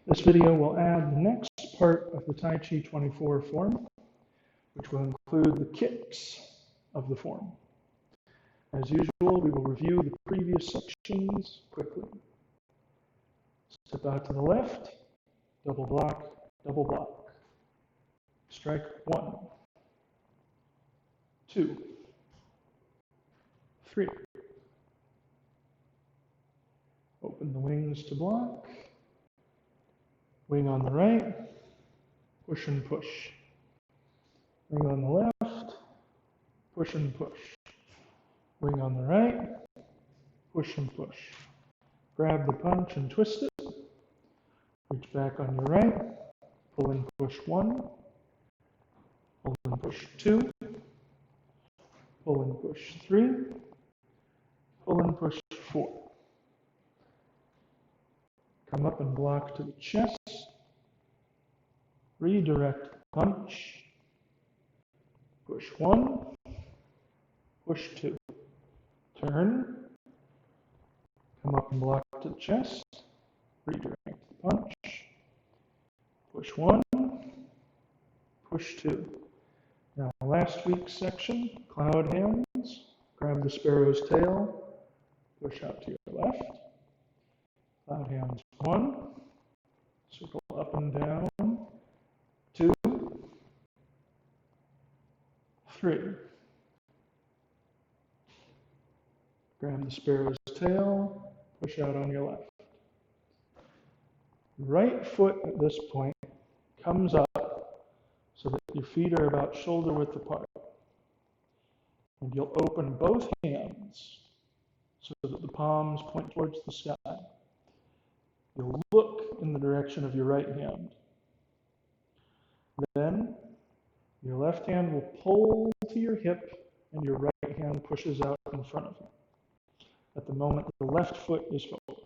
This video will add the next part of the Tai Chi 24 form, which will include the kicks of the form. As usual, we will review the previous sections quickly. Step out to the left, double block, double block. Strike 1, 2, 3. Open the wings to block. Wing on the right, push and push. Wing on the left, push and push. Wing on the right, push and push. Grab the punch and twist it. Reach back on your right, pull and push 1, pull and push 2, pull and push 3, pull and push 4. Come up and block to the chest. Redirect punch. Push 1, push 2. Turn. Come up and block to the chest. Redirect the punch. Push 1, push 2. Now, last week's section, cloud hands. Grab the sparrow's tail. Push out to your left. Cloud hands 1. Circle up and down. 2, 3. Grab the sparrow's tail, push out on your left. Right foot at this point comes up so that your feet are about shoulder width apart. And you'll open both hands so that the palms point towards the sky. You'll look in the direction of your right hand. Then, your left hand will pull to your hip and your right hand pushes out in front of you. At the moment, the left foot is forward.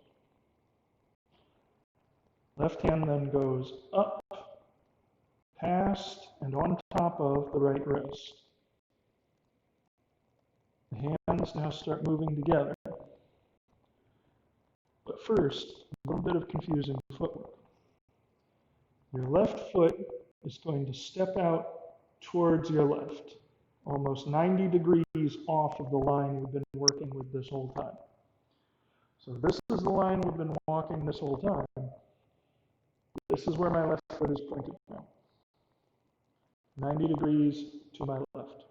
Left hand then goes up, past, and on top of the right wrist. The hands now start moving together. But first, a little bit of confusing footwork. Your left foot is going to step out towards your left, almost 90 degrees off of the line we've been working with this whole time. So this is the line we've been walking this whole time. This is where my left foot is pointed now. 90 degrees to my left.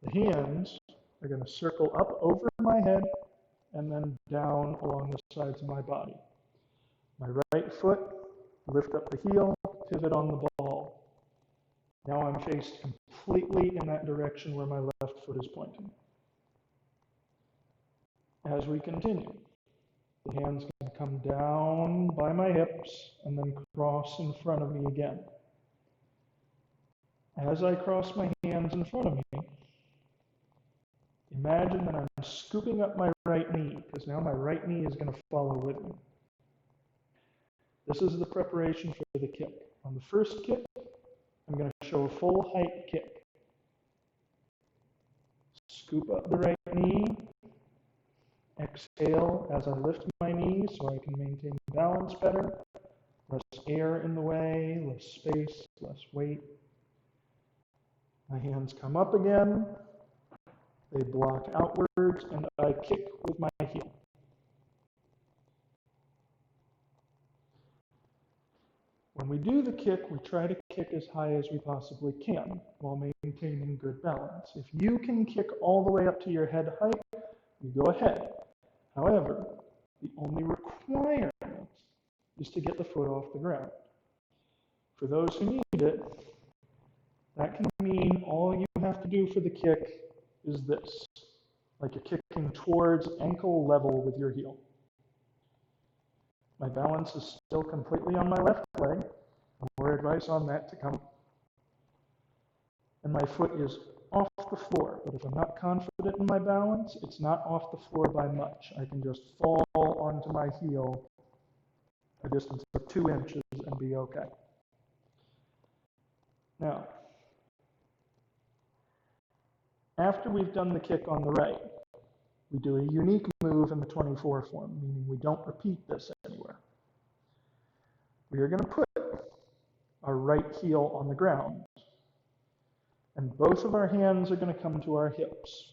The hands are going to circle up over my head and then down along the sides of my body. My right foot, lift up the heel, pivot on the ball. Now I'm faced completely in that direction where my left foot is pointing. As we continue, the hands can come down by my hips and then cross in front of me again. As I cross my hands in front of me, imagine that I'm scooping up my right knee, because now my right knee is going to follow with me. This is the preparation for the kick. On the first kick, I'm going to show a full height kick. Scoop up the right knee. Exhale as I lift my knee so I can maintain balance better. Less air in the way, less space, less weight. My hands come up again. They block outwards and I kick with my heel. When we do the kick, we try to kick as high as we possibly can while maintaining good balance. If you can kick all the way up to your head height, you go ahead. However, the only requirement is to get the foot off the ground. For those who need it, that can mean all you have to do for the kick is this, like you're kicking towards ankle level with your heel. My balance is still completely on my left leg. More advice on that to come. And my foot is off the floor, but if I'm not confident in my balance, it's not off the floor by much. I can just fall onto my heel a distance of 2 inches and be okay. Now, after we've done the kick on the right, We do a unique move in the 24 form, meaning we don't repeat this anywhere. We are going to put our right heel on the ground, and both of our hands are going to come to our hips,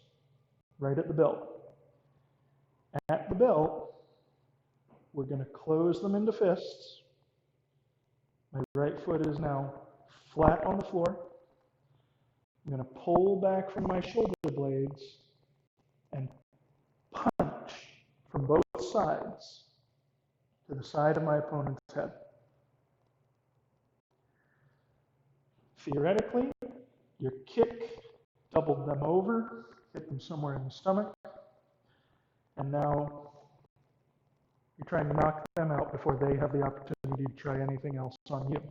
right at the belt. At the belt, we're going to close them into fists. My right foot is now flat on the floor. I'm going to pull back from my shoulder blades and punch from both sides to the side of my opponent's head. Theoretically, your kick doubled them over, hit them somewhere in the stomach, and now you're trying to knock them out before they have the opportunity to try anything else on you.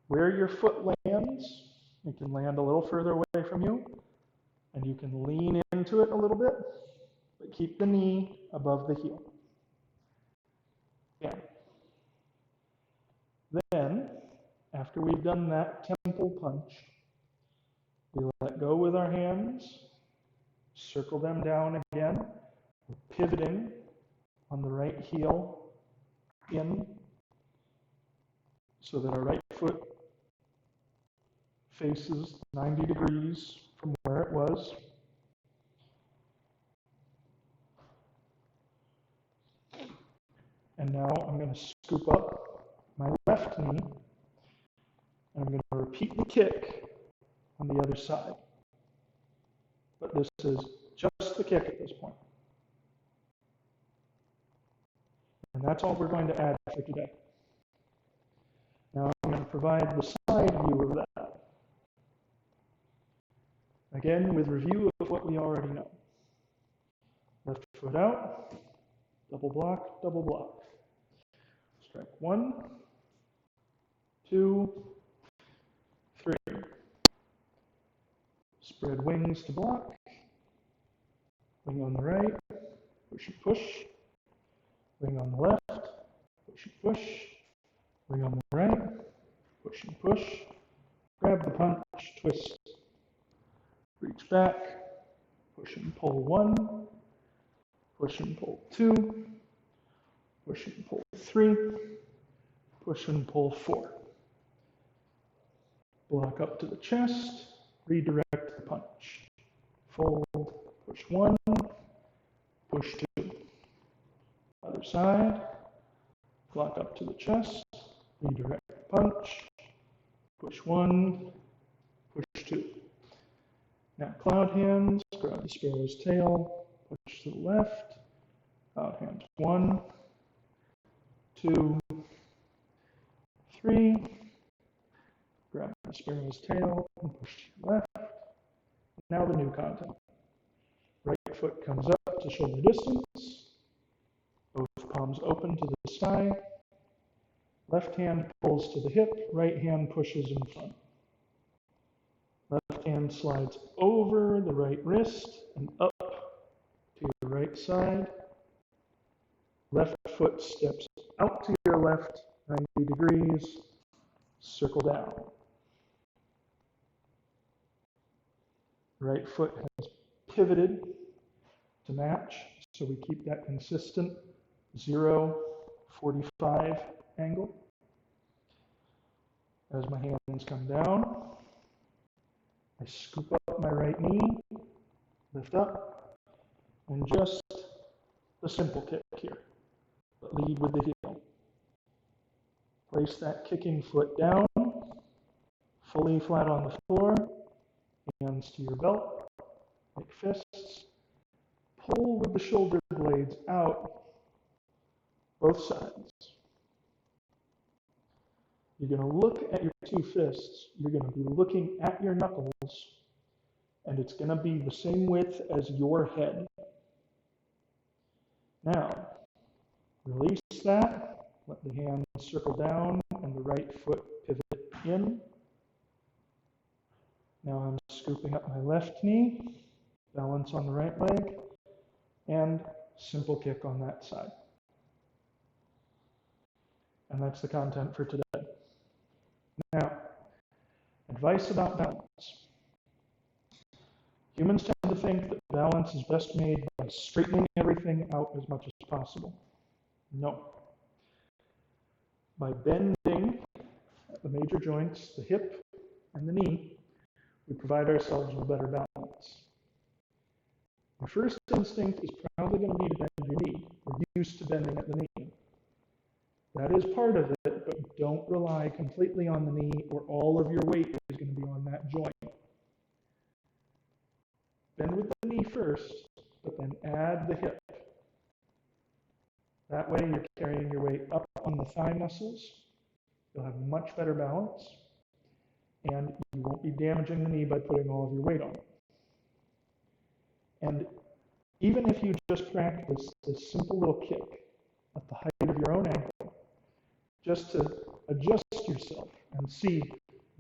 Where your foot lands, it can land a little further away from you, and you can lean into it a little bit, but keep the knee above the heel. Yeah. Then, after we've done that temple punch, we let go with our hands, circle them down again, we're pivoting on the right heel in so that our right foot faces 90 degrees from where it was. And now I'm going to scoop up my left knee, and I'm going to repeat the kick on the other side. But this is just the kick at this point. And that's all we're going to add for today. Now I'm going to provide the side view of that. Again, with review of what we already know. Left foot out, double block, double block. Strike 1, 2, 3. Spread wings to block. Wing on the right, push and push. Wing on the left, push and push. Wing on the right, push and push. Grab the punch, twist. Reach back, push and pull 1, push and pull 2, push and pull 3, push and pull 4. Block up to the chest, redirect the punch. Fold, push 1, push 2. Other side, block up to the chest, redirect the punch, push 1, push 2. Now cloud hands, grab the sparrow's tail, push to the left, cloud hands 1, 2, 3, grab the sparrow's tail and push to the left. Now the new content. Right foot comes up to shoulder distance, both palms open to the sky, left hand pulls to the hip, right hand pushes in front. Left hand slides over the right wrist and up to your right side. Left foot steps out to your left, 90 degrees, circle down. Right foot has pivoted to match, so we keep that consistent 0, 45 angle. As my hands come down, I scoop up my right knee, lift up, and just the simple kick here, but lead with the heel. Place that kicking foot down, fully flat on the floor, hands to your belt, like fists. Pull with the shoulder blades out, both sides. You're going to look at your two fists. You're going to be looking at your knuckles, and it's going to be the same width as your head. Now, release that. Let the hands circle down and the right foot pivot in. Now I'm scooping up my left knee, balance on the right leg, and simple kick on that side. And that's the content for today. Now, advice about balance. Humans tend to think that balance is best made by straightening everything out as much as possible. No. By bending the major joints, the hip and the knee, we provide ourselves with better balance. Your first instinct is probably going to be to bend your knee. We're used to bending at the knee. That is part of it, but don't rely completely on the knee or all of your weight is going to be on that joint. Bend with the knee first, but then add the hip. That way you're carrying your weight up on the thigh muscles. You'll have much better balance, and you won't be damaging the knee by putting all of your weight on it. And even if you just practice this simple little kick at the height of your own ankle, just to adjust yourself and see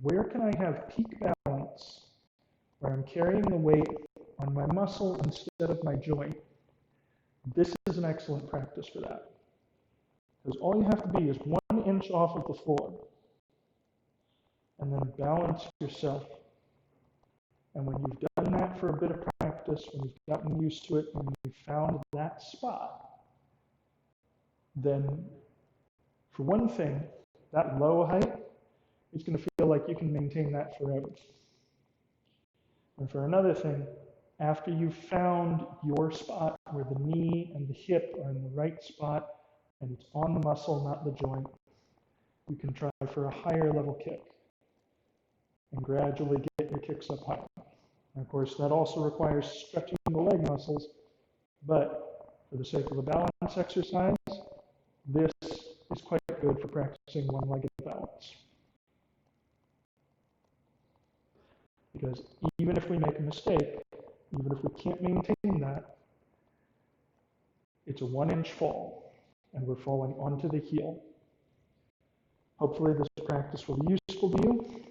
where can I have peak balance, where I'm carrying the weight on my muscle instead of my joint. This is an excellent practice for that. Because all you have to be is 1 inch off of the floor and then balance yourself. And when you've done that for a bit of practice, when you've gotten used to it, and you've found that spot, then for one thing, that low height is going to feel like you can maintain that forever. And for another thing, after you've found your spot where the knee and the hip are in the right spot, and it's on the muscle, not the joint, you can try for a higher level kick and gradually get your kicks up higher. And of course, that also requires stretching the leg muscles, but for the sake of a balance exercise, this is quite good for practicing one-legged balance. Because even if we make a mistake, even if we can't maintain that, it's a 1 inch fall, and we're falling onto the heel. Hopefully this practice will be useful to you.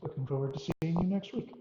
Looking forward to seeing you next week.